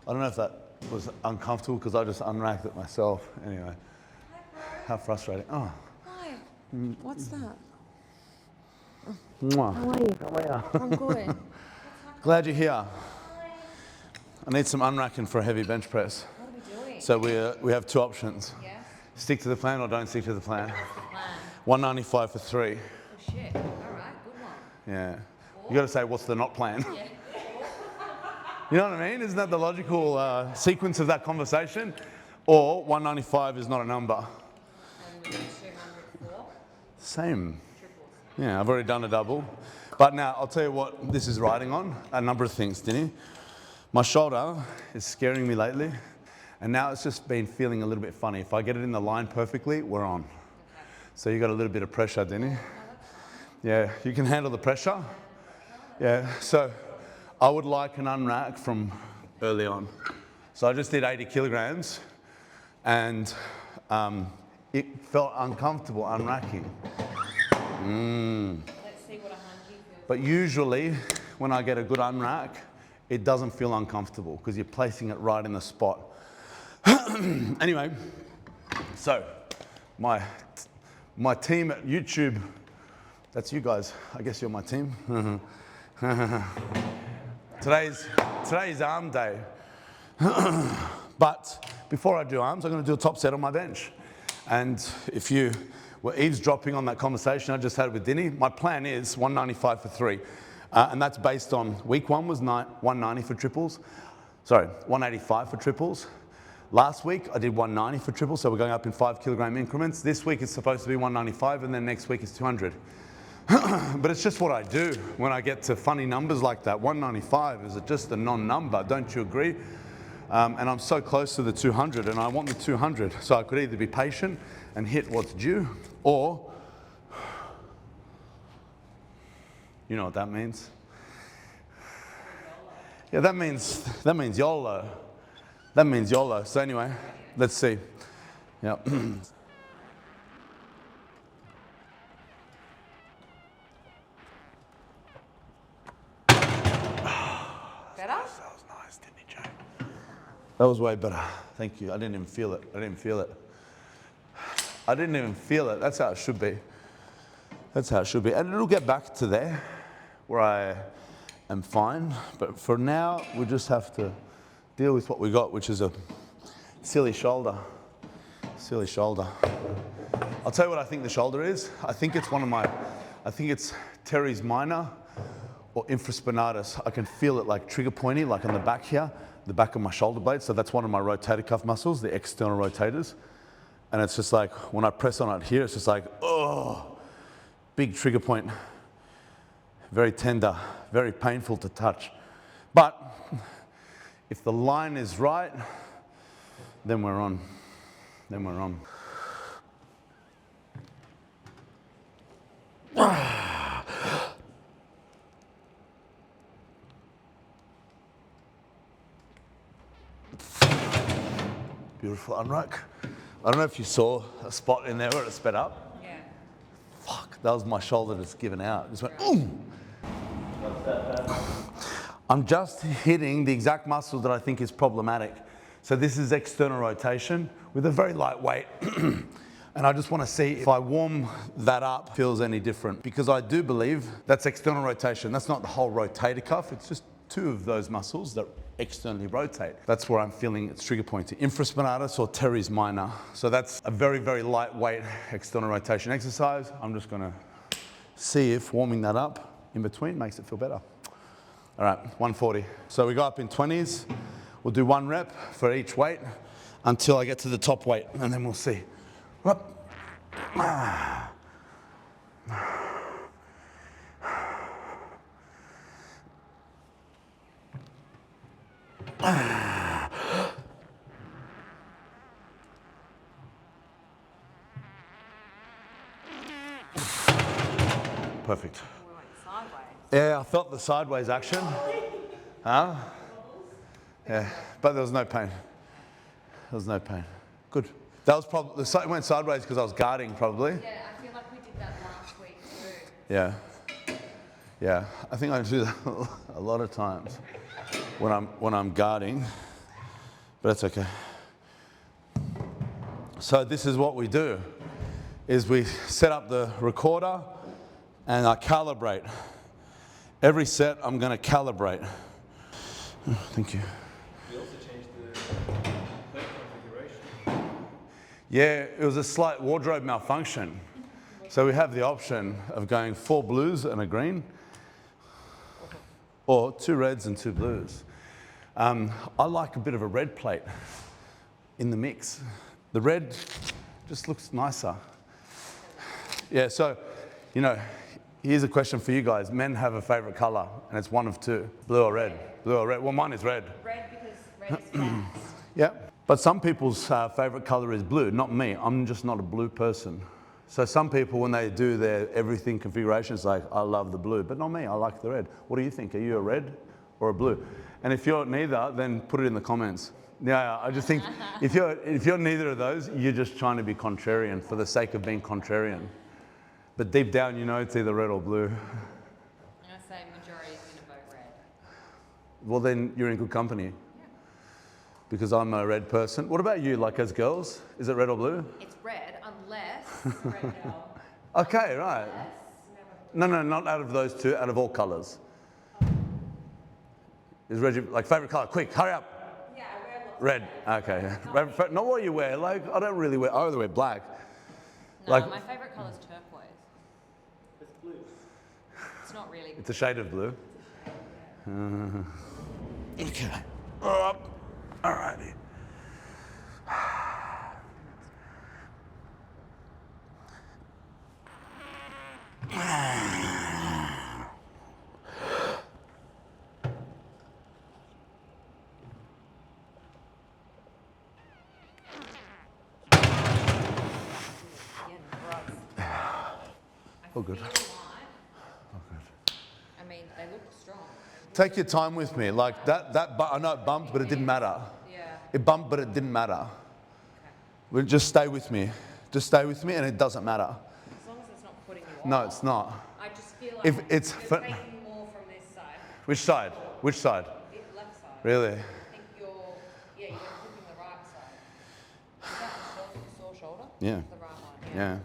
I don't know if that was uncomfortable because I just unracked it myself. Anyway, how frustrating. Oh. Hi. What's that? Mwah. How are you? How are you? I'm good. Glad you're here. I need some unracking for a heavy bench press. What are we doing? So we have two options. Yes. Stick to the plan or don't stick to the plan. What's the plan? 195 for 3. Oh shit. All right. Good one. Yeah. You got to say, what's the not plan? Yeah. You know what I mean? Isn't that the logical sequence of that conversation? Or 195 is not a number. And we got 204. Same. Yeah, I've already done a double. But now, I'll tell you what this is riding on. A number of things, Dinny. My shoulder is scaring me lately. And now it's just been feeling a little bit funny. If I get it in the line perfectly, we're on. Okay. So you got a little bit of pressure, Dinny. Yeah, you can handle the pressure. Yeah, so I would like an unrack from early on. So I just did 80 kilograms and it felt uncomfortable unracking. Let's see what 100 feels. But usually when I get a good unrack, it doesn't feel uncomfortable because you're placing it right in the spot. Anyway, so my team at YouTube, that's you guys, I guess you're my team. Today's arm day. But before I do arms, I'm going to do a top set on my bench. And if you were eavesdropping on that conversation I just had with Dinny, my plan is 195 for 3. And that's based on week 1 was 190 for triples. Sorry, 185 for triples. Last week I did 190 for triples, so we're going up in 5 kilogram increments. This week it's supposed to be 195 and then next week is 200. But it's just what I do when I get to funny numbers like that. 195 is just a non-number, don't you agree? And I'm so close to the 200 and I want the 200. So I could either be patient and hit what's due, or, you know what that means? Yeah, that means YOLO. That means YOLO. So anyway, let's see. Yeah. Better? That was nice, didn't it, Jay? That was way better. Thank you. I didn't even feel it. I didn't feel it. I didn't even feel it. That's how it should be. That's how it should be. And it'll get back to there where I am fine. But for now, we just have to deal with what we got, which is a silly shoulder. Silly shoulder. I'll tell you what I think the shoulder is. I think it's it's Teres Minor or Infraspinatus. I can feel it like trigger pointy, like on the back here, the back of my shoulder blade. So that's one of my rotator cuff muscles, the external rotators. And it's just like, when I press on it here, it's just like, oh, big trigger point. Very tender, very painful to touch. But if the line is right, then we're on. Then we're on. Beautiful unrack. I don't know if you saw a spot in there where it sped up. Yeah. Fuck, that was my shoulder just giving out. It just went, ooh. I'm just hitting the exact muscle that I think is problematic. So this is external rotation with a very light weight. And I just want to see if I warm that up, it feels any different. Because I do believe that's external rotation. That's not the whole rotator cuff. It's just 2 of those muscles that externally rotate. That's where I'm feeling it's trigger pointy. Infraspinatus or Teres Minor. So that's a very, very lightweight external rotation exercise. I'm just going to see if warming that up in between makes it feel better. All right, 140. So we go up in 20s. We'll do 1 rep for each weight until I get to the top weight, and then we'll see. Up. Perfect. We went sideways. Yeah, I felt the sideways action. Huh? Yeah, but there was no pain. There was no pain. Good. That was probably, it went sideways because I was guarding probably. Yeah, I feel like we did that last week too. Yeah. Yeah, I think I do that a lot of times when I'm guarding. but that's okay. So this is what we do, is we set up the recorder and I calibrate. Every set I'm going to calibrate. Oh, thank you. You also changed the plate configuration. Yeah, it was a slight wardrobe malfunction. So we have the option of going 4 blues and a green, or 2 reds and 2 blues. I like a bit of a red plate in the mix. The red just looks nicer. Yeah, so, you know, here's a question for you guys. Men have a favorite color, and it's one of 2, blue or red. Blue or red, well, mine is red. Red because red is fast. Yeah, but some people's favorite color is blue, not me. I'm just not a blue person. So some people, when they do their everything configurations, like, I love the blue, but not me, I like the red. What do you think? Are you a red or a blue? And if you're neither, then put it in the comments. Yeah, I just think if you're neither of those, you're just trying to be contrarian for the sake of being contrarian. But deep down, you know it's either red or blue. I'm going to say majority is going to vote red. Well, then you're in good company. Yeah. Because I'm a red person. What about you, like as girls? Is it red or blue? It's red unless red girl. Okay, right. Unless, No, not out of those 2, out of all colors. Is red your, like, favorite color? Quick, hurry up. yeah, I wear lots Red, of okay. Not what you wear, like, I don't really wear, I only wear black. No, like- my favourite colour is turquoise. It's blue. It's not really. It's a shade of blue. Okay. All righty. Oh, good. Feel light. Oh, good. I mean, they look strong. Take your time with me. Like I know it bumped, but it didn't matter. Yeah. It bumped, but it didn't matter. Well, just stay with me. Just stay with me, and it doesn't matter. As long as it's not putting you off. No, it's not. I just feel like If it's you're taking more from this side. Which side? Which side? Left side. Really? I think you're cooking the right side. Is that a sore shoulder? Yeah. The right one. Yeah.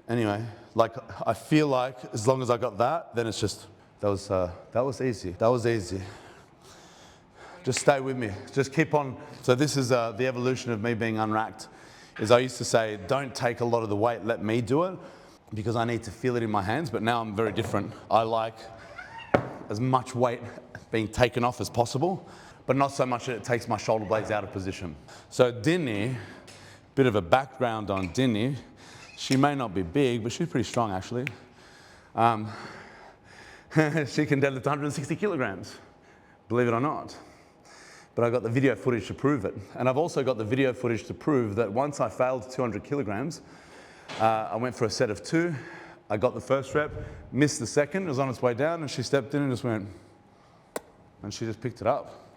Anyway, like I feel like as long as I got that, then it's just that was easy. That was easy. Just stay with me. Just keep on. So this is the evolution of me being unracked. Is I used to say, don't take a lot of the weight, let me do it, because I need to feel it in my hands. But now I'm very different. I like as much weight being taken off as possible, but not so much that it takes my shoulder blades out of position. So Dinny, bit of a background on Dinny. She may not be big, but she's pretty strong actually. She can deadlift 160 kilograms, believe it or not. But I got the video footage to prove it. And I've also got the video footage to prove that once I failed 200 kilograms, I went for a set of 2. I got the first rep, missed the second, it was on its way down, and she stepped in and just went, and she just picked it up.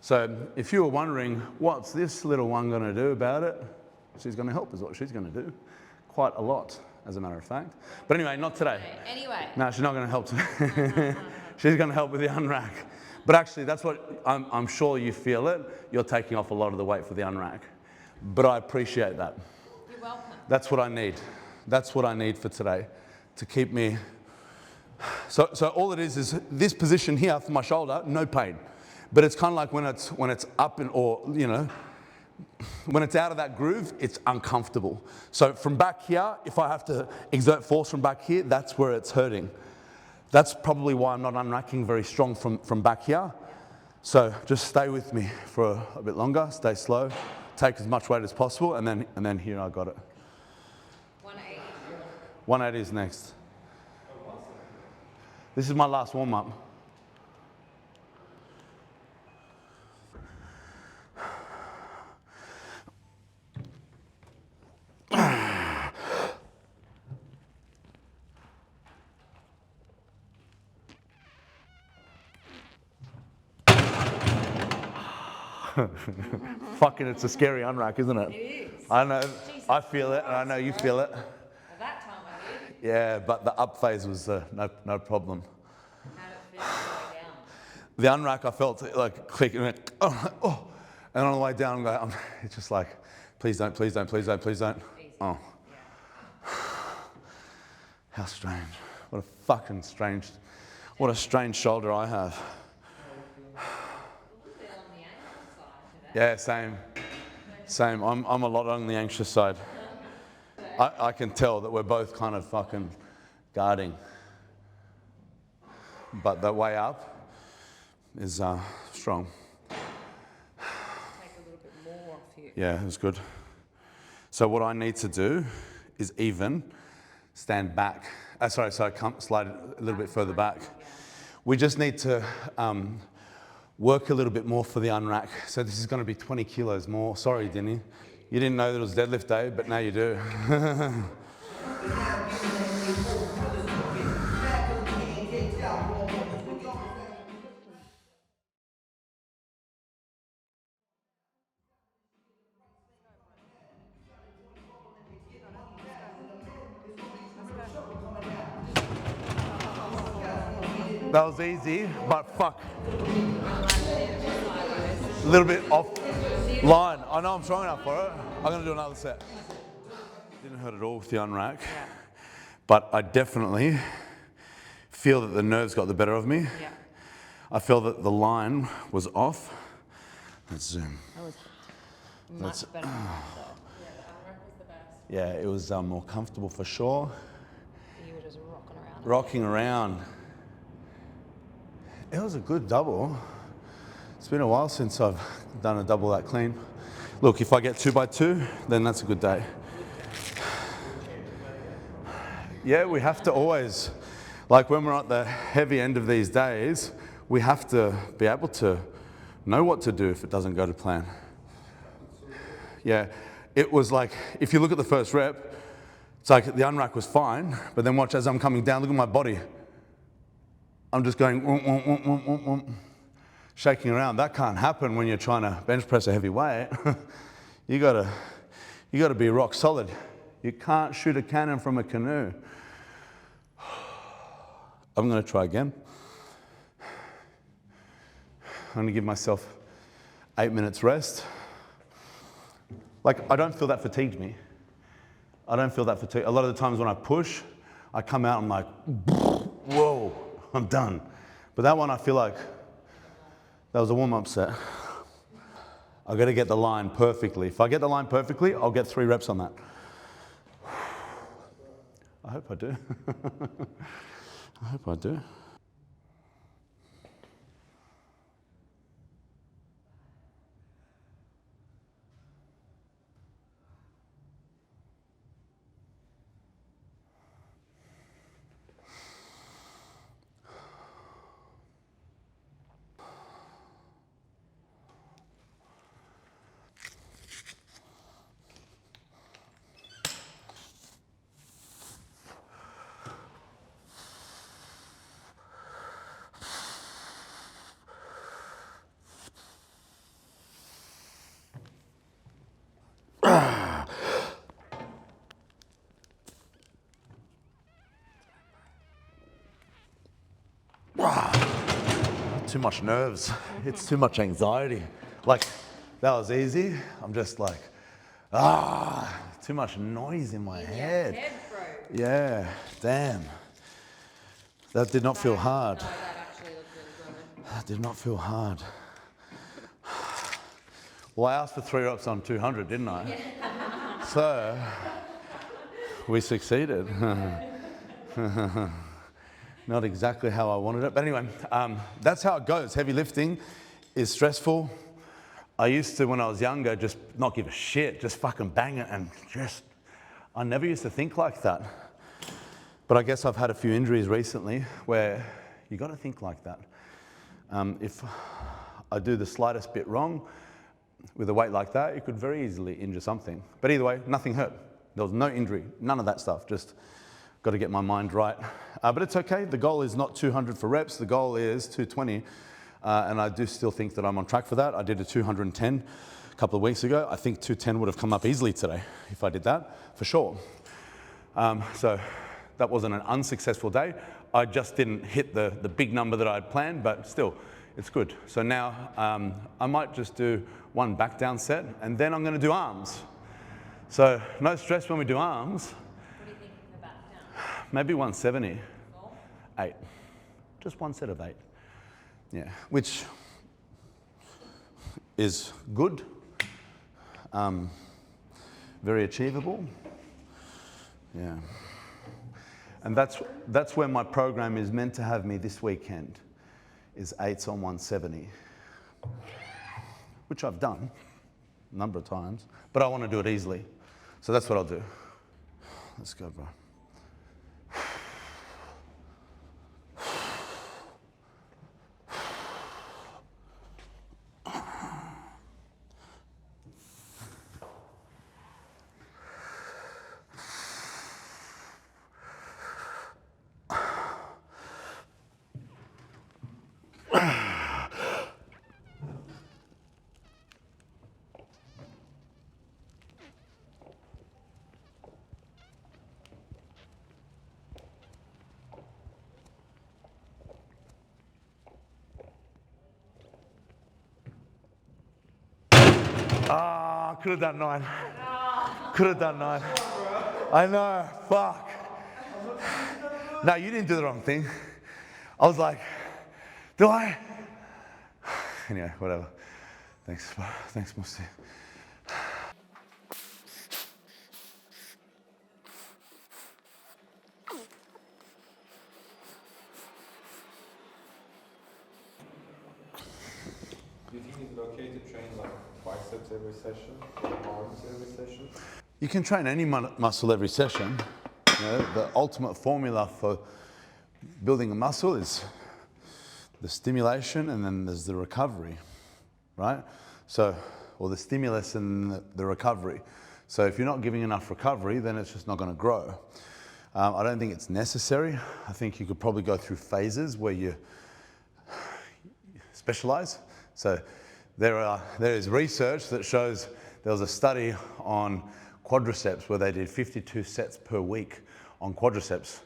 So if you were wondering, what's this little one gonna do about it? She's gonna help is what she's gonna do. Quite a lot, as a matter of fact. But anyway, not today. Anyway. No, she's not gonna help today. She's gonna help with the unrack. But actually, that's what, I'm sure you feel it. You're taking off a lot of the weight for the unrack. But I appreciate that. You're welcome. That's what I need. That's what I need for today, to keep me. So all it is this position here for my shoulder, no pain. But it's kind of like when it's up or, you know, when it's out of that groove, it's uncomfortable. So from back here, if I have to exert force from back here, that's where it's hurting. That's probably why I'm not unracking very strong from back here. So just stay with me for a bit longer, stay slow, take as much weight as possible, and then here I got it. 180. 180 is next. This is my last warm-up. Fucking, it's a scary unrack, isn't it? It is. I know. Jesus I feel it, and I know you feel it. Well, that time I did. Yeah, but the up phase was no problem. How did it feel on the way down? The unrack, I felt like click and went, oh. And on the way down, it's just like, please don't, please don't, please don't, please don't. Easy. Oh. Yeah. How strange. What a fucking strange, what a strange shoulder I have. A little bit on the anxious side today. Yeah, same. Same. I'm a lot on the anxious side. I can tell that we're both kind of fucking guarding. But the way up is strong. Take a little bit more off you. Yeah, it was good. So what I need to do is even stand back. Slide a little bit further back. We just need to work a little bit more for the unrack. So this is going to be 20 kilos more. Sorry, Denny. You didn't know that it was deadlift day, but now you do. That was easy, but fuck. A little bit off line. I know I'm strong enough for it. I'm going to do another set. Didn't hurt at all with the unrack, but I definitely feel that the nerves got the better of me. Yeah. I feel that the line was off. Let's zoom. That was much better. Yeah, the unrack was the best. Yeah, it was more comfortable for sure. You were just rocking around. Rocking around. It was a good double. It's been a while since I've done a double that clean. Look, if I get 2 by 2, then that's a good day. Yeah, we have to always, like when we're at the heavy end of these days, we have to be able to know what to do if it doesn't go to plan. Yeah, it was like, if you look at the first rep, it's like the unrack was fine, but then watch as I'm coming down, look at my body. I'm just going, shaking around. That can't happen when you're trying to bench press a heavy weight. You gotta be rock solid. You can't shoot a cannon from a canoe. I'm gonna try again. I'm gonna give myself 8 minutes rest. Like, I don't feel that fatigued me. I don't feel that fatigued. A lot of the times when I push, I come out, I'm like, whoa, I'm done. But that one, I feel like that was a warm-up set. I've got to get the line perfectly. If I get the line perfectly, I'll get 3 reps on that. I hope I do. I hope I do. Too much nerves. It's too much anxiety. Like, that was easy. I'm just like, too much noise in my head. Yeah, damn. That did not feel hard. No, that actually looked really good. That did not feel hard. Well, I asked for 3 reps on 200, didn't I? Yeah. So, we succeeded. Not exactly how I wanted it, but anyway, that's how it goes. Heavy lifting is stressful. I used to, when I was younger, just not give a shit, just fucking bang it and I never used to think like that. But I guess I've had a few injuries recently where you got to think like that. If I do the slightest bit wrong with a weight like that, it could very easily injure something. But either way, nothing hurt. There was no injury, none of that stuff, just got to get my mind right. But it's okay. The goal is not 200 for reps. The goal is 220. And I do still think that I'm on track for that. I did a 210 a couple of weeks ago. I think 210 would have come up easily today if I did that, for sure. So that wasn't an unsuccessful day. I just didn't hit the big number that I had planned, but still, it's good. So now I might just do one back down set, and then I'm going to do arms. So no stress when we do arms. What do you think for the back down? Maybe 170. Four? 8. Just one set of 8. Yeah, which is good, very achievable. Yeah. And that's where my program is meant to have me this weekend, is 8s on 170, which I've done a number of times, but I want to do it easily. So that's what I'll do. Let's go, bro. Ah, could have done 9. Could have done 9. I know, fuck. No, you didn't do the wrong thing. I was like, do I? Anyway, whatever. Thanks, thanks, Musti. Do you think it's okay to train like biceps every session or arms every session? You can train any muscle every session. You know, the ultimate formula for building a muscle is the stimulation and then there's the recovery, right? So, or the stimulus and the recovery. So if you're not giving enough recovery, then it's just not going to grow. I don't think it's necessary. I think you could probably go through phases where you specialize. So there is research that shows there was a study on quadriceps where they did 52 sets per week on quadriceps,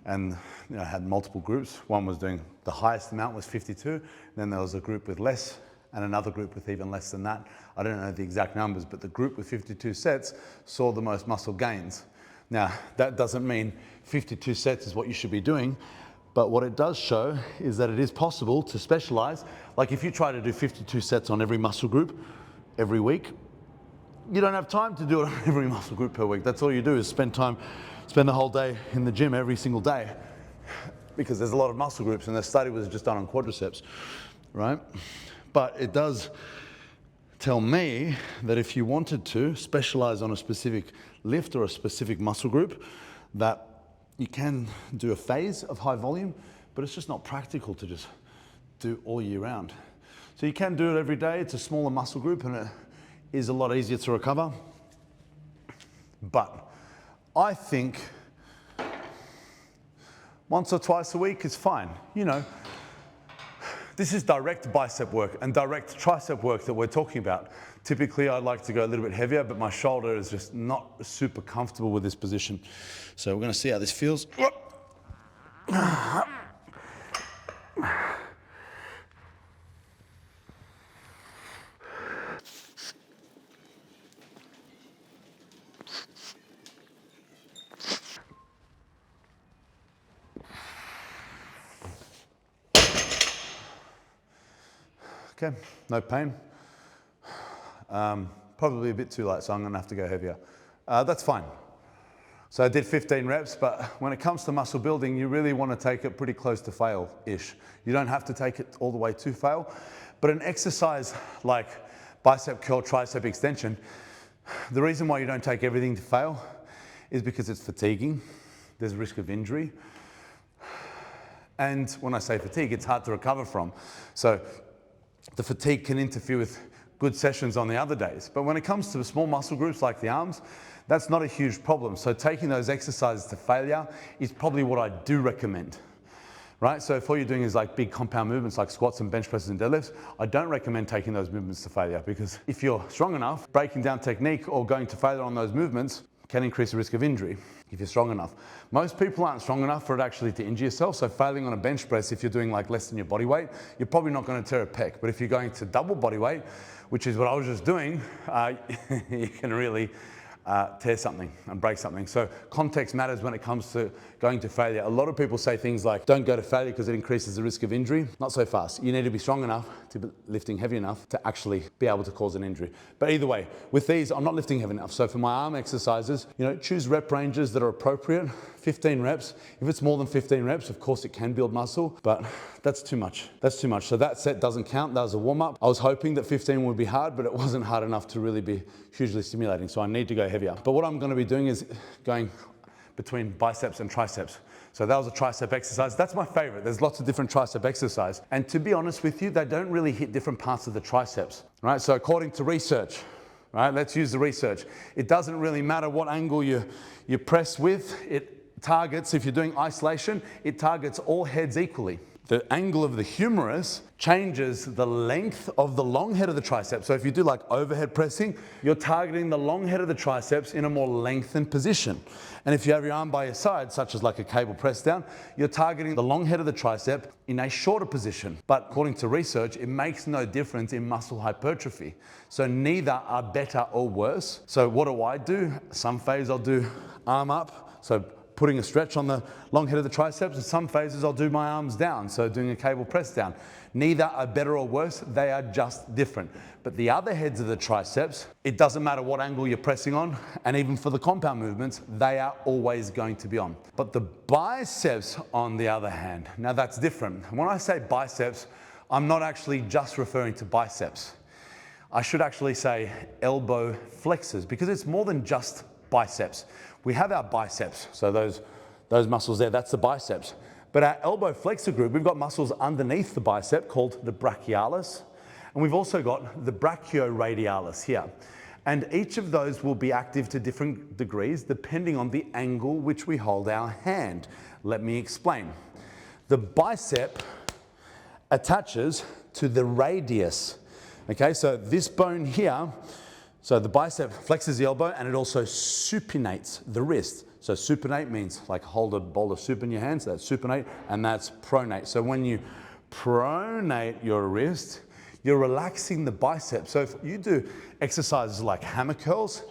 and had multiple groups. One was doing the highest amount was 52, then there was a group with less and another group with even less than that. I don't know the exact numbers, but the group with 52 sets saw the most muscle gains. Now, that doesn't mean 52 sets is what you should be doing, but what it does show is that it is possible to specialize. Like if you try to do 52 sets on every muscle group every week, you don't have time to do it on every muscle group per week. That's all you do is spend the whole day in the gym every single day, because there's a lot of muscle groups, and the study was just done on quadriceps, right? But it does tell me that if you wanted to specialize on a specific lift or a specific muscle group, that you can do a phase of high volume, but it's just not practical to just do all year round. So you can do it every day. It's a smaller muscle group and it is a lot easier to recover. But I think once or twice a week is fine. You know, this is direct bicep work and direct tricep work that we're talking about. Typically, I'd like to go a little bit heavier, but my shoulder is just not super comfortable with this position. So we're going to see how this feels. Okay, no pain. Probably a bit too light, so I'm gonna have to go heavier. That's fine. So I did 15 reps, but when it comes to muscle building, you really wanna take it pretty close to fail-ish. You don't have to take it all the way to fail, but an exercise like bicep curl, tricep extension, the reason why you don't take everything to fail is because it's fatiguing. There's a risk of injury. And when I say fatigue, it's hard to recover from. So the fatigue can interfere with good sessions on the other days. But when it comes to the small muscle groups like the arms, that's not a huge problem. So taking those exercises to failure is probably what I do recommend, right? So if all you're doing is like big compound movements like squats and bench presses and deadlifts, I don't recommend taking those movements to failure, because if you're strong enough, breaking down technique or going to failure on those movements, can increase the risk of injury if you're strong enough. Most people aren't strong enough for it actually to injure yourself, so failing on a bench press, if you're doing like less than your body weight, you're probably not going to tear a pec. But if you're going to double body weight, which is what I was just doing, you can really tear something and break something. So context matters when it comes to going to failure. A lot of people say things like, don't go to failure because it increases the risk of injury. Not so fast. You need to be strong enough to be lifting heavy enough to actually be able to cause an injury. But either way, with these, I'm not lifting heavy enough. So for my arm exercises, choose rep ranges that are appropriate. 15 reps. If it's more than 15 reps, of course it can build muscle, but that's too much. That's too much. So that set doesn't count. That was a warm-up. I was hoping that 15 would be hard, but it wasn't hard enough to really be hugely stimulating. So I need to go heavier. But what I'm going to be doing is going between biceps and triceps. So that was a tricep exercise. That's my favorite. There's lots of different tricep exercise. And to be honest with you, they don't really hit different parts of the triceps, right? So according to research, right, let's use the research. It doesn't really matter what angle you press with. It targets, if you're doing isolation, it targets all heads equally. The angle of the humerus changes the length of the long head of the triceps. So if you do like overhead pressing, you're targeting the long head of the triceps in a more lengthened position. And if you have your arm by your side, such as like a cable press down, you're targeting the long head of the tricep in a shorter position. But according to research, it makes no difference in muscle hypertrophy. So neither are better or worse. So what do? Some phase I'll do arm up, so putting a stretch on the long head of the triceps. In some phases, I'll do my arms down, so doing a cable press down. Neither are better or worse, they are just different. But the other heads of the triceps, it doesn't matter what angle you're pressing on, and even for the compound movements, they are always going to be on. But the biceps, on the other hand, now that's different. When I say biceps, I'm not actually just referring to biceps. I should actually say elbow flexors, because it's more than just biceps. We have our biceps, so those muscles there, that's the biceps. But our elbow flexor group, we've got muscles underneath the bicep called the brachialis, and we've also got the brachioradialis here. And each of those will be active to different degrees depending on the angle which we hold our hand. Let me explain. The bicep attaches to the radius. Okay, so this bone here, so the bicep flexes the elbow and it also supinates the wrist. So supinate means like hold a bowl of soup in your hand, so that's supinate, and that's pronate. So when you pronate your wrist, you're relaxing the bicep. So if you do exercises like hammer curls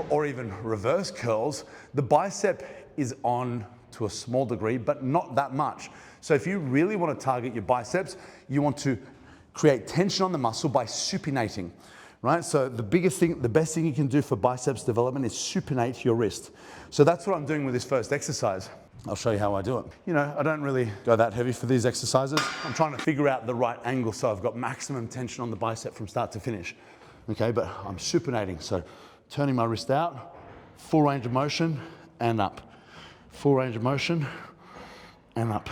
or even reverse curls, the bicep is on to a small degree, but not that much. So if you really want to target your biceps, you want to create tension on the muscle by supinating. Right, so the best thing you can do for biceps development is supinate your wrist. So that's what I'm doing with this first exercise. I'll show you how I do it. I don't really go that heavy for these exercises. I'm trying to figure out the right angle so I've got maximum tension on the bicep from start to finish. Okay, but I'm supinating, so turning my wrist out, full range of motion and up. Full range of motion and up.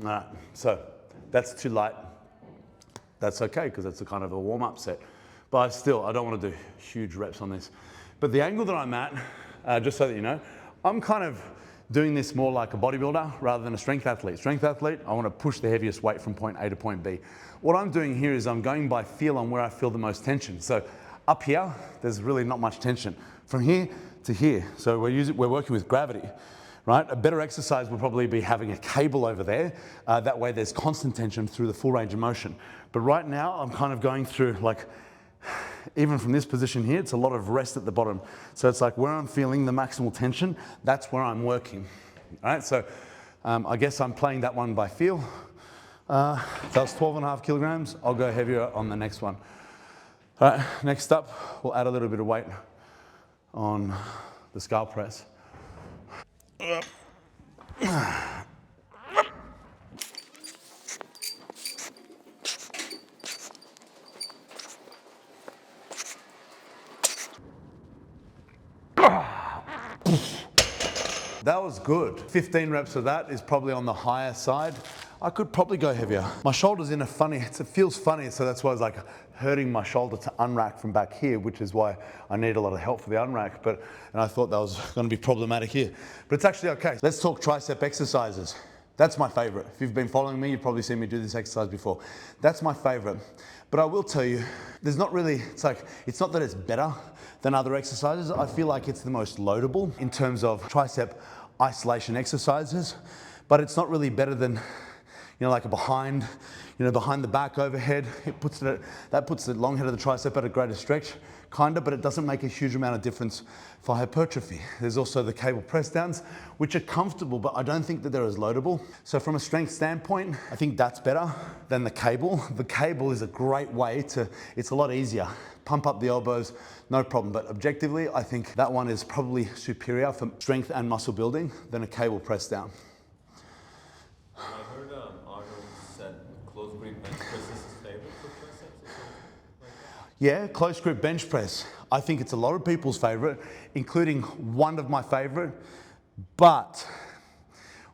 All right, so that's too light. That's okay, because that's a kind of a warm-up set. But still, I don't want to do huge reps on this. But the angle that I'm at, just so that you know, I'm kind of doing this more like a bodybuilder rather than a strength athlete. Strength athlete, I want to push the heaviest weight from point A to point B. What I'm doing here is I'm going by feel on where I feel the most tension. So up here, there's really not much tension. From here to here, so we're working with gravity. Right? A better exercise would probably be having a cable over there. That way there's constant tension through the full range of motion. But right now I'm kind of going through like, even from this position here, it's a lot of rest at the bottom. So it's like where I'm feeling the maximal tension, that's where I'm working. All right, so I guess I'm playing that one by feel. So that's 12.5 kilograms. I'll go heavier on the next one. All right, next up, we'll add a little bit of weight on the skull press. That was good. 15 reps of that is probably on the higher side. I could probably go heavier. My shoulder's in a funny, it feels funny, so that's why I was like hurting my shoulder to unrack from back here, which is why I need a lot of help for the unrack, and I thought that was gonna be problematic here. But it's actually okay. Let's talk tricep exercises. That's my favorite. If you've been following me, you've probably seen me do this exercise before. That's my favorite. But I will tell you, there's not really, it's not that it's better than other exercises. I feel like it's the most loadable in terms of tricep isolation exercises, but it's not really better than, like a behind the back overhead. That puts the long head of the tricep at a greater stretch, kinda, but it doesn't make a huge amount of difference for hypertrophy. There's also the cable press downs, which are comfortable, but I don't think that they're as loadable. So from a strength standpoint, I think that's better than the cable. The cable is a great way it's a lot easier. Pump up the elbows, no problem. But objectively, I think that one is probably superior for strength and muscle building than a cable press down. I heard Arnold said close grip bench press is his favorite for triceps or something like that. Yeah, close grip bench press. I think it's a lot of people's favorite, including one of my favorite. But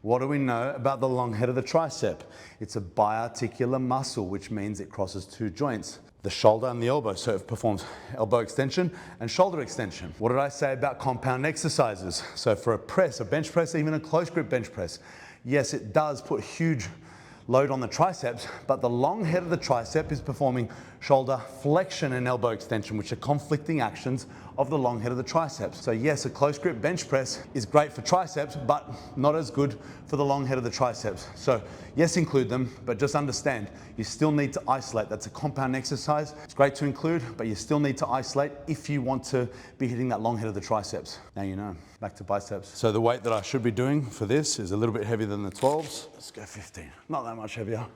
what do we know about the long head of the tricep? It's a biarticular muscle, which means it crosses two joints, the shoulder and the elbow. So it performs elbow extension and shoulder extension. What did I say about compound exercises? So for a press, a bench press, even a close grip bench press, yes, it does put huge load on the triceps, but the long head of the tricep is performing shoulder flexion and elbow extension, which are conflicting actions of the long head of the triceps. So yes, a close grip bench press is great for triceps, but not as good for the long head of the triceps. So yes, include them, but just understand, you still need to isolate. That's a compound exercise. It's great to include, but you still need to isolate if you want to be hitting that long head of the triceps. Now you know. Back to biceps. So the weight that I should be doing for this is a little bit heavier than the 12s. Let's go 15. Not that much heavier.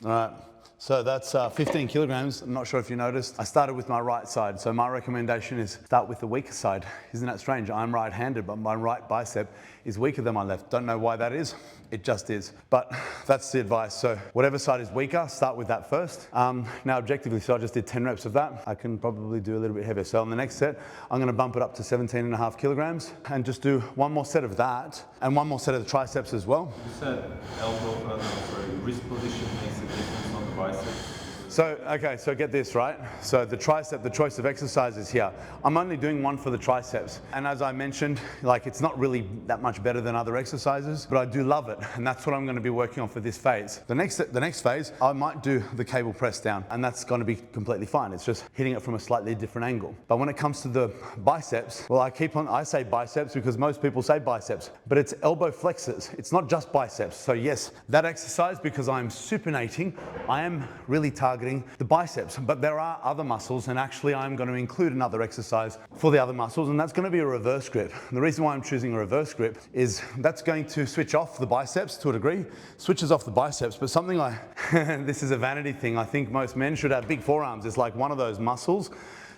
All right, so that's 15 kilograms. I'm not sure if you noticed. I started with my right side, so my recommendation is start with the weaker side. Isn't that strange? I'm right-handed, but my right bicep is weaker than my left. Don't know why that is. It just is. But that's the advice. So whatever side is weaker, start with that first. Now objectively, so I just did 10 reps of that. I can probably do a little bit heavier. So on the next set, I'm gonna bump it up to 17.5 kilograms and just do one more set of that and one more set of the triceps as well. You said wrist position makes a difference on the biceps. So, okay, so get this, right? So the tricep, the choice of exercises here. I'm only doing one for the triceps. And as I mentioned, it's not really that much better than other exercises, but I do love it. And that's what I'm gonna be working on for this phase. The next phase, I might do the cable press down, and that's gonna be completely fine. It's just hitting it from a slightly different angle. But when it comes to the biceps, well, I say biceps because most people say biceps, but it's elbow flexors. It's not just biceps. So yes, that exercise, because I'm supinating, I am really targeting the biceps, but there are other muscles, and actually I'm going to include another exercise for the other muscles, and that's going to be a reverse grip. And the reason why I'm choosing a reverse grip is that's going to switch off the biceps to a degree, switches off the biceps, but something like, this is a vanity thing, I think most men should have big forearms. It's like one of those muscles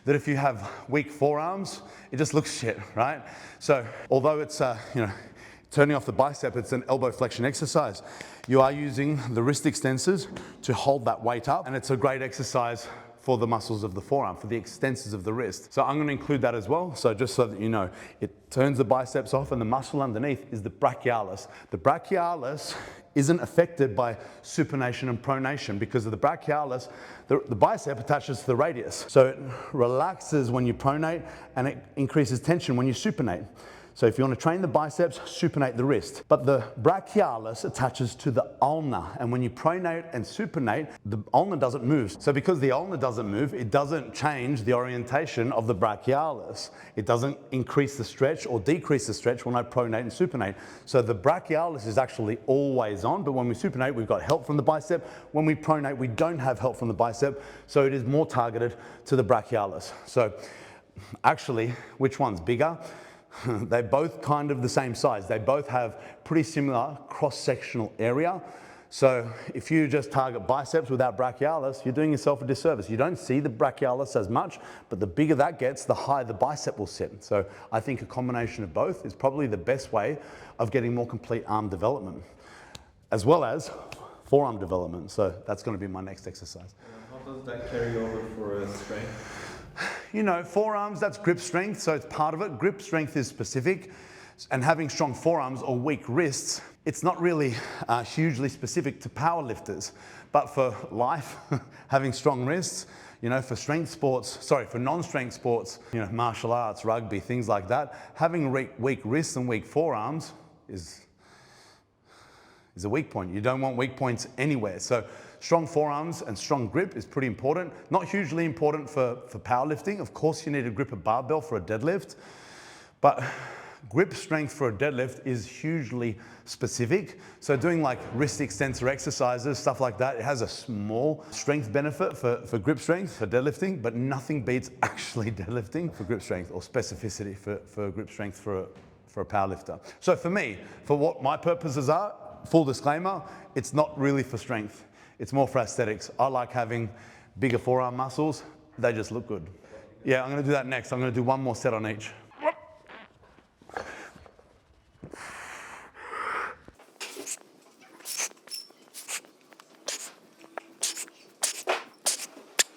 that if you have weak forearms, it just looks shit, right? So although it's, turning off the bicep, it's an elbow flexion exercise. You are using the wrist extensors to hold that weight up, and it's a great exercise for the muscles of the forearm, for the extensors of the wrist. So I'm going to include that as well. So just so that you know, it turns the biceps off, and the muscle underneath is the brachialis. The brachialis isn't affected by supination and pronation because of the brachialis. The bicep attaches to the radius. So it relaxes when you pronate, and it increases tension when you supinate. So if you want to train the biceps, supinate the wrist. But the brachialis attaches to the ulna. And when you pronate and supinate, the ulna doesn't move. So because the ulna doesn't move, it doesn't change the orientation of the brachialis. It doesn't increase the stretch or decrease the stretch when I pronate and supinate. So the brachialis is actually always on, but when we supinate, we've got help from the bicep. When we pronate, we don't have help from the bicep. So it is more targeted to the brachialis. So actually, which one's bigger? They're both kind of the same size. They both have pretty similar cross-sectional area. So if you just target biceps without brachialis, you're doing yourself a disservice. You don't see the brachialis as much, but the bigger that gets, the higher the bicep will sit. So I think a combination of both is probably the best way of getting more complete arm development. As well as forearm development. So that's going to be my next exercise. How does that carry over for strength? You know, forearms, that's grip strength, so it's part of it. Grip strength is specific, and having strong forearms or weak wrists, it's not really hugely specific to power lifters. But for life, having strong wrists, you know, for non-strength sports, you know, martial arts, rugby, things like that, having weak wrists and weak forearms is a weak point. You don't want weak points anywhere. So strong forearms and strong grip is pretty important. Not hugely important for powerlifting. Of course, you need to grip a barbell for a deadlift, but grip strength for a deadlift is hugely specific. So doing like wrist extensor exercises, stuff like that, it has a small strength benefit for grip strength for deadlifting, but nothing beats actually deadlifting for grip strength or specificity for grip strength for a powerlifter. So for me, for what my purposes are, full disclaimer, it's not really for strength. It's more for aesthetics. I like having bigger forearm muscles. They just look good. Yeah, I'm gonna do that next. I'm gonna do one more set on each.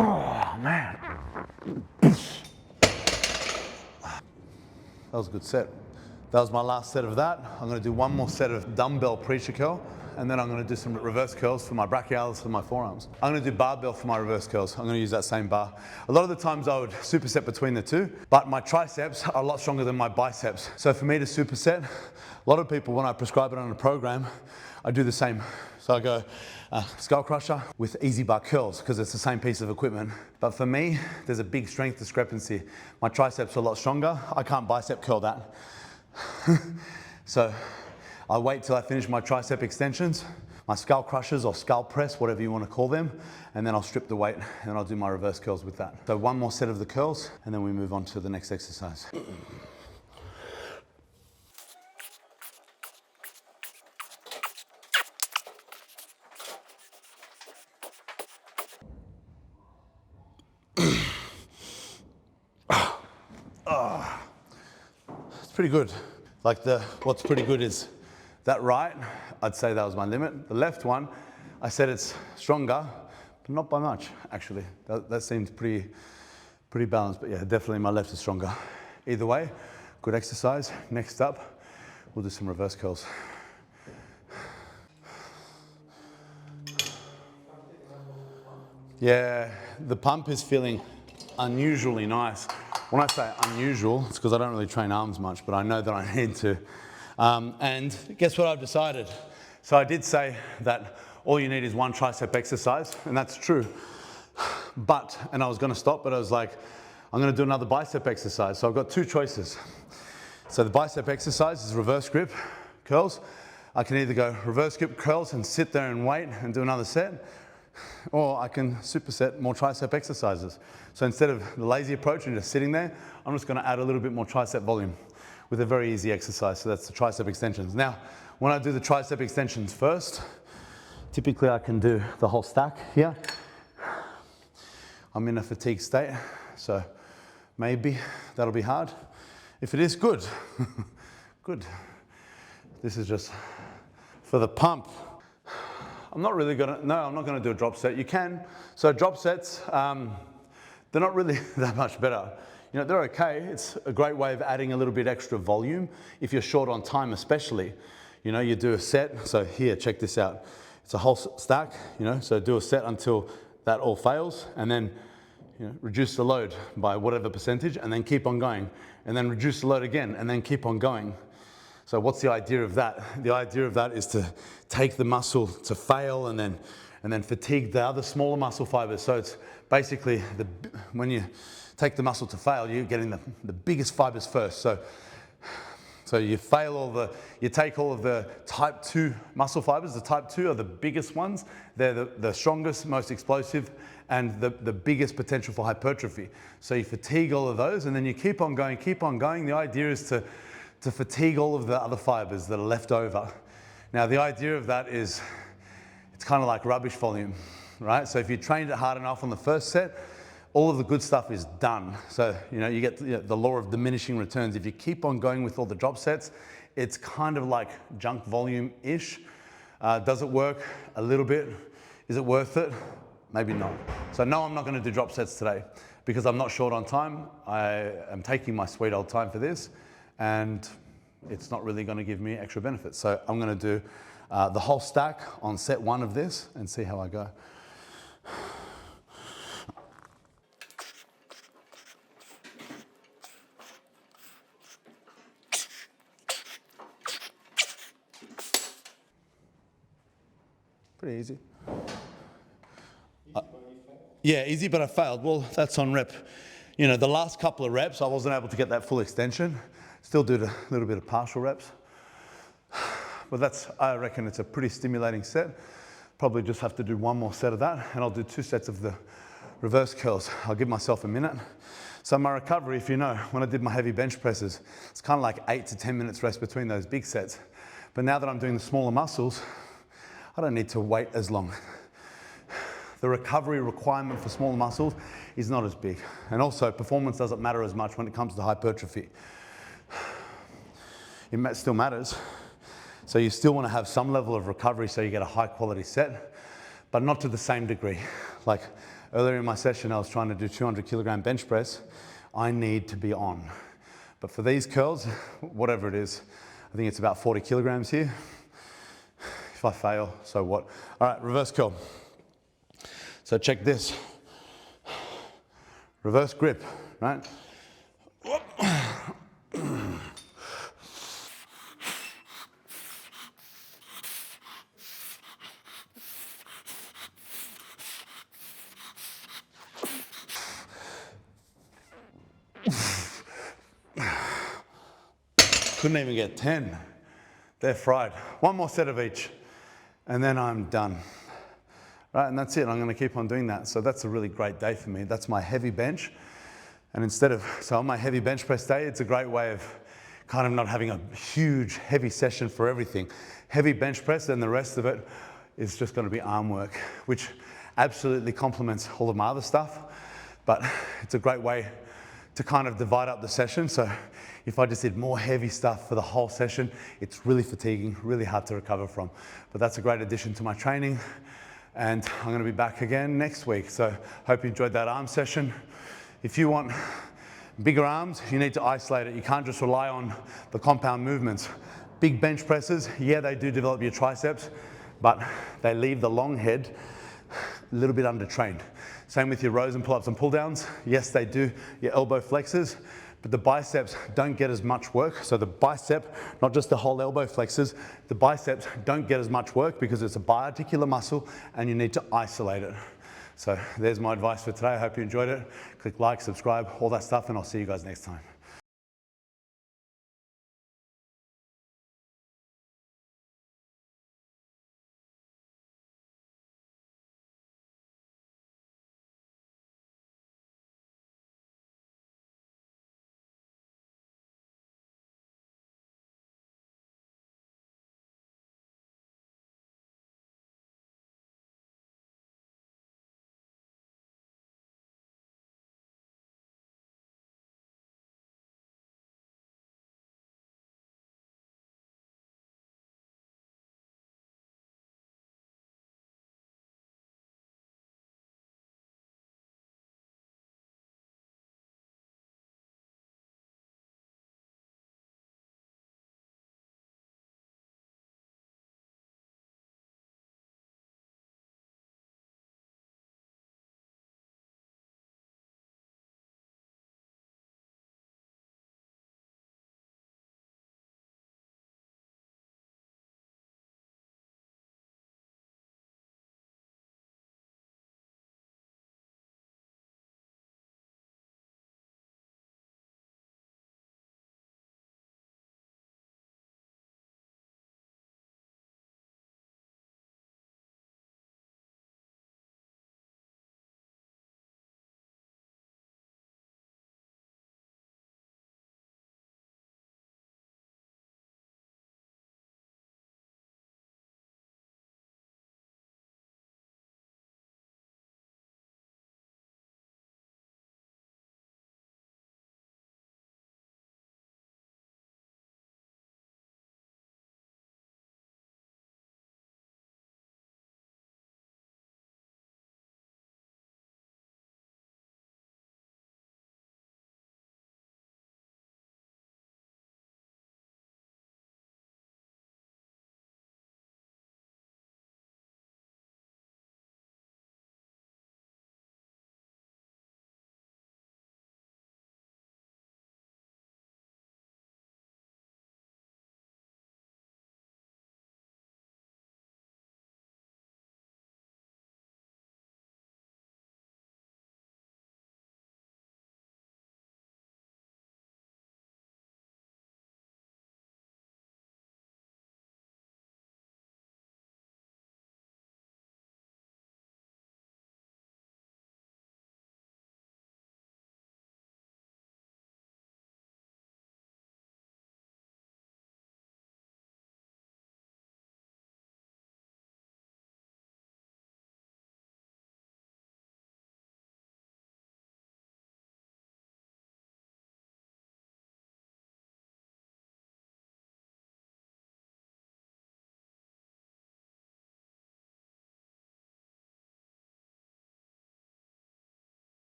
Oh, man. That was a good set. That was my last set of that. I'm gonna do one more set of dumbbell preacher curl, and then I'm gonna do some reverse curls for my brachialis and my forearms. I'm gonna do barbell for my reverse curls. I'm gonna use that same bar. A lot of the times I would superset between the two, but my triceps are a lot stronger than my biceps. So for me to superset, a lot of people, when I prescribe it on a program, I do the same. So I go skull crusher with easy bar curls because it's the same piece of equipment. But for me, there's a big strength discrepancy. My triceps are a lot stronger. I can't bicep curl that. So I wait till I finish my tricep extensions, my skull crushers or skull press, whatever you want to call them, and then I'll strip the weight and then I'll do my reverse curls with that. So one more set of the curls and then we move on to the next exercise. It's pretty good. Like what's pretty good is that right, I'd say that was my limit. The left one, I said it's stronger, but not by much, actually. That seems pretty balanced, but yeah, definitely my left is stronger. Either way, good exercise. Next up, we'll do some reverse curls. Yeah, the pump is feeling unusually nice. When I say unusual, it's because I don't really train arms much, but I know that I need to. And guess what I've decided? So I did say that all you need is one tricep exercise, and that's true. And I was gonna stop, but I was like, I'm gonna do another bicep exercise. So I've got two choices. So the bicep exercise is reverse grip curls. I can either go reverse grip curls and sit there and wait and do another set, or I can superset more tricep exercises. So instead of the lazy approach and just sitting there, I'm just gonna add a little bit more tricep volume with a very easy exercise. So that's the tricep extensions. Now, when I do the tricep extensions first, typically I can do the whole stack here. I'm in a fatigue state, so maybe that'll be hard. If it is, good. Good. This is just for the pump. I'm not gonna do a drop set. You can. So drop sets, they're not really that much better. You know, they're okay. It's a great way of adding a little bit extra volume if you're short on time, especially. You know, you do a set. So here, check this out. It's a whole stack, you know, so do a set until that all fails, and then, you know, reduce the load by whatever percentage, and then keep on going, and then reduce the load again, and then keep on going. So what's the idea of that? The idea of that is to take the muscle to fail and then fatigue the other smaller muscle fibers. So it's basically when you take the muscle to fail, you're getting the biggest fibers first. So you take all of the type 2 muscle fibers. The type 2 are the biggest ones. They're the strongest, most explosive, and the biggest potential for hypertrophy. So you fatigue all of those, and then you keep on going, keep on going. The idea is to fatigue all of the other fibers that are left over. Now, the idea of that is it's kind of like rubbish volume, right? So if you trained it hard enough on the first set, all of the good stuff is done. So, you know, you get the law of diminishing returns. If you keep on going with all the drop sets, it's kind of like junk volume-ish. Does it work? A little bit. Is it worth it? Maybe not. So no, I'm not going to do drop sets today because I'm not short on time. I am taking my sweet old time for this, and it's not really going to give me extra benefits. So I'm going to do the whole stack on set 1 of this and see how I go. Pretty easy. Yeah, easy, but I failed. Well, that's on rep. You know, the last couple of reps, I wasn't able to get that full extension. Still did a little bit of partial reps. But that's, I reckon it's a pretty stimulating set. Probably just have to do 1 more set of that, and I'll do 2 sets of the reverse curls. I'll give myself a minute. So my recovery, if you know, when I did my heavy bench presses, it's kind of like 8 to 10 minutes rest between those big sets. But now that I'm doing the smaller muscles, I don't need to wait as long. The recovery requirement for smaller muscles is not as big. And also, performance doesn't matter as much when it comes to hypertrophy. It still matters. So you still want to have some level of recovery so you get a high quality set, but not to the same degree. Like earlier in my session, I was trying to do 200 kilogram bench press. I need to be on. But for these curls, whatever it is, I think it's about 40 kilograms here. If I fail, so what? All right, reverse curl. So check this. Reverse grip, right? Couldn't even get 10. They're fried. 1 more set of each, and then I'm done. Right, and that's it. I'm going to keep on doing that. So that's a really great day for me. That's my heavy bench. And so on my heavy bench press day, it's a great way of kind of not having a huge, heavy session for everything. Heavy bench press, and the rest of it is just going to be arm work, which absolutely complements all of my other stuff. But it's a great way to kind of divide up the session. So if I just did more heavy stuff for the whole session, it's really fatiguing, really hard to recover from. But that's a great addition to my training. And I'm going to be back again next week. So hope you enjoyed that arm session. If you want bigger arms, you need to isolate it. You can't just rely on the compound movements. Big bench presses, yeah, they do develop your triceps, but they leave the long head a little bit undertrained. Same with your rows and pull-ups and pull-downs. Yes, they do your elbow flexors, but the biceps don't get as much work. So the bicep, not just the whole elbow flexors, the biceps don't get as much work because it's a biarticular muscle and you need to isolate it. So there's my advice for today. I hope you enjoyed it. Click like, subscribe, all that stuff, and I'll see you guys next time.